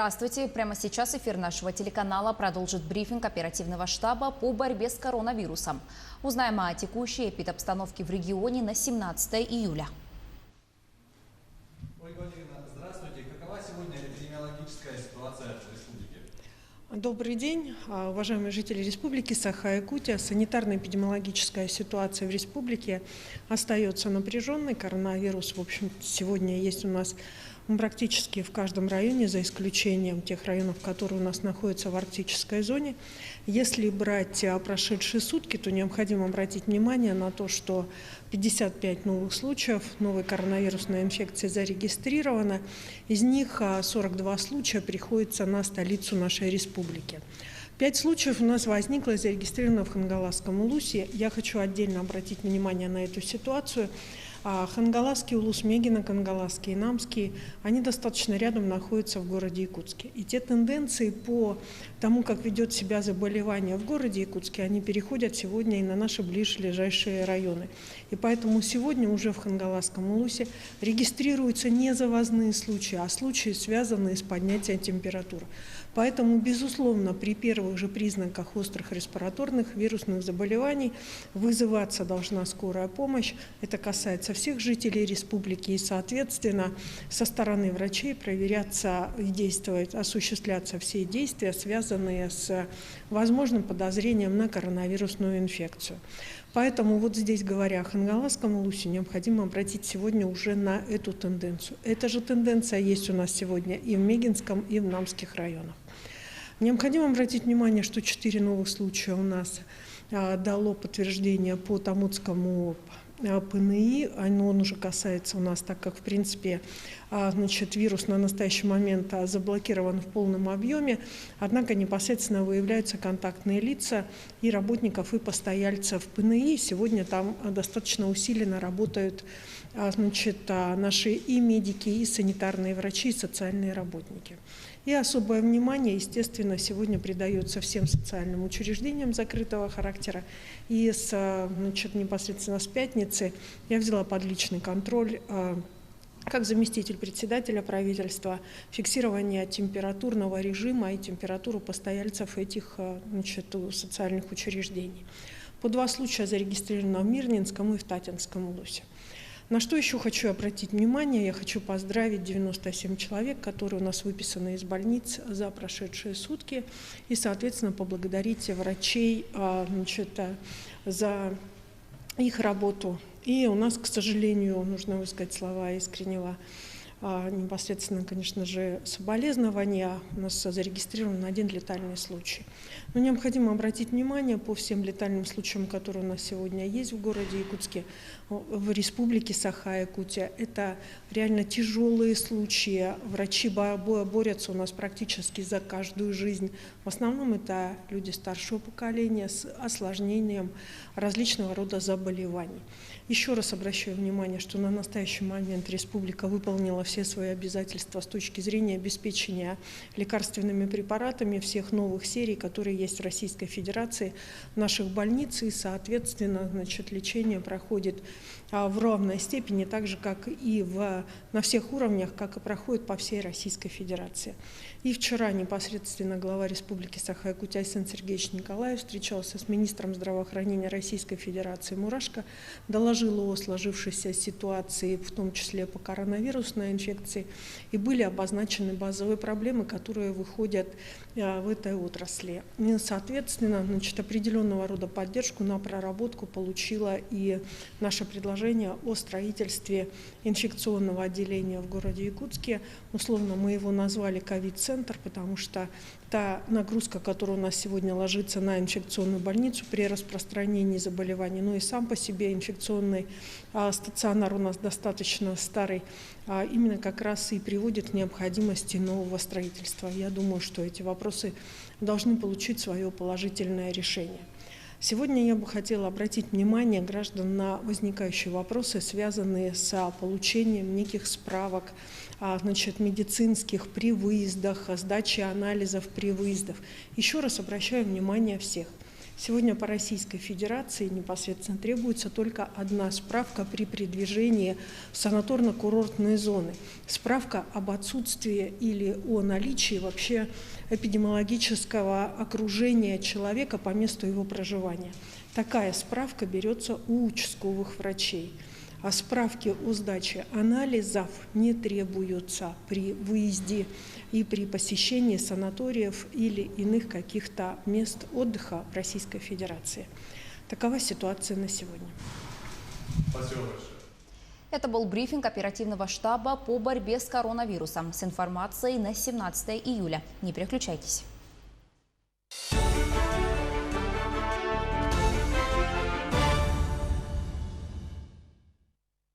Здравствуйте! Прямо сейчас эфир нашего телеканала продолжит брифинг оперативного штаба по борьбе с коронавирусом. Узнаем о текущей эпидобстановке в регионе на 17 июля. Ольга Владимировна, здравствуйте. Какова сегодня эпидемиологическая ситуация в республике? Добрый день, уважаемые жители Республики Саха-Якутия. Санитарно-эпидемиологическая ситуация в республике остается напряженной. Коронавирус, в общем, сегодня есть у нас практически в каждом районе, за исключением тех районов, которые у нас находятся в арктической зоне. Если брать прошедшие сутки, то необходимо обратить внимание на то, что 55 новых случаев новой коронавирусной инфекции зарегистрировано. Из них 42 случая приходится на столицу нашей республики. 5 случаев у нас возникло и зарегистрировано в Хангаласском улусе. Я хочу отдельно обратить внимание на эту ситуацию. Хангаласский улус, Мегино, Кангаласский и Намский, они достаточно рядом находятся в городе Якутске. И те тенденции по тому, как ведет себя заболевание в городе Якутске, они переходят сегодня и на наши ближайшие районы. И поэтому сегодня уже в Хангаласском улусе регистрируются не завозные случаи, а случаи, связанные с поднятием температуры. Поэтому, безусловно, при первых же признаках острых респираторных вирусных заболеваний вызываться должна скорая помощь. Это касается всех жителей республики, и, соответственно, со стороны врачей проверяться и осуществляться все действия, связанные с возможным подозрением на коронавирусную инфекцию. Поэтому вот здесь, говоря о Хангаласском улусе, необходимо обратить сегодня уже на эту тенденцию. Эта же тенденция есть у нас сегодня и в Мегинском, и в Намских районах. Необходимо обратить внимание, что 4 новых случая у нас дало подтверждение по Тамутскому ПНИ. Он уже касается у нас, так как, в принципе, вирус на настоящий момент заблокирован в полном объеме, однако непосредственно выявляются контактные лица и работников, и постояльцев ПНИ. Сегодня там достаточно усиленно работают наши и медики, и санитарные врачи, и социальные работники. И особое внимание, естественно, сегодня придается всем социальным учреждениям закрытого характера. И непосредственно с пятницы я взяла под личный контроль, как заместитель председателя правительства, фиксирование температурного режима и температуру постояльцев этих социальных учреждений. По 2 случая зарегистрировано в Мирнинском и в Татинском улусе. На что еще хочу обратить внимание, я хочу поздравить 97 человек, которые у нас выписаны из больниц за прошедшие сутки, и, соответственно, поблагодарить врачей за их работу. И у нас, к сожалению, нужно высказать слова искреннего непосредственно, конечно же, соболезнования. У нас зарегистрирован 1 летальный случай. Но необходимо обратить внимание по всем летальным случаям, которые у нас сегодня есть в городе Якутске, в республике Саха-Якутия. Это реально тяжелые случаи. Врачи борются у нас практически за каждую жизнь. В основном это люди старшего поколения с осложнением различного рода заболеваний. Еще раз обращаю внимание, что на настоящий момент республика выполнила все свои обязательства с точки зрения обеспечения лекарственными препаратами всех новых серий, которые есть в Российской Федерации, в наших больницах, и, соответственно, лечение проходит в равной степени, так же, как и на всех уровнях, как и проходит по всей Российской Федерации. И вчера непосредственно глава Республики Саха-Якутия Айсен Сергеевич Николаев встречался с министром здравоохранения Российской Федерации Мурашко, доложил о сложившейся ситуации, в том числе по коронавирусной инфекции, и были обозначены базовые проблемы, которые выходят в этой отрасли. И, соответственно, определенного рода поддержку на проработку получила и наше предложение о строительстве инфекционного отделения в городе Якутске. Условно мы его назвали ковид-центр, потому что та нагрузка, которая у нас сегодня ложится на инфекционную больницу при распространении заболеваний, но и сам по себе инфекционный стационар у нас достаточно старый, именно как раз и приводит к необходимости нового строительства. Я думаю, что эти вопросы должны получить свое положительное решение. Сегодня я бы хотела обратить внимание граждан на возникающие вопросы, связанные с получением неких справок медицинских при выездах, сдачи анализов при выездах. Еще раз обращаю внимание всех. Сегодня по Российской Федерации непосредственно требуется только одна справка при передвижении в санаторно-курортные зоны. Справка об отсутствии или о наличии вообще эпидемиологического окружения человека по месту его проживания. Такая справка берется у участковых врачей. А справки о сдаче анализов не требуются при выезде и при посещении санаториев или иных каких-то мест отдыха в Российской Федерации. Такова ситуация на сегодня. Спасибо большое. Это был брифинг оперативного штаба по борьбе с коронавирусом с информацией на 17 июля. Не переключайтесь.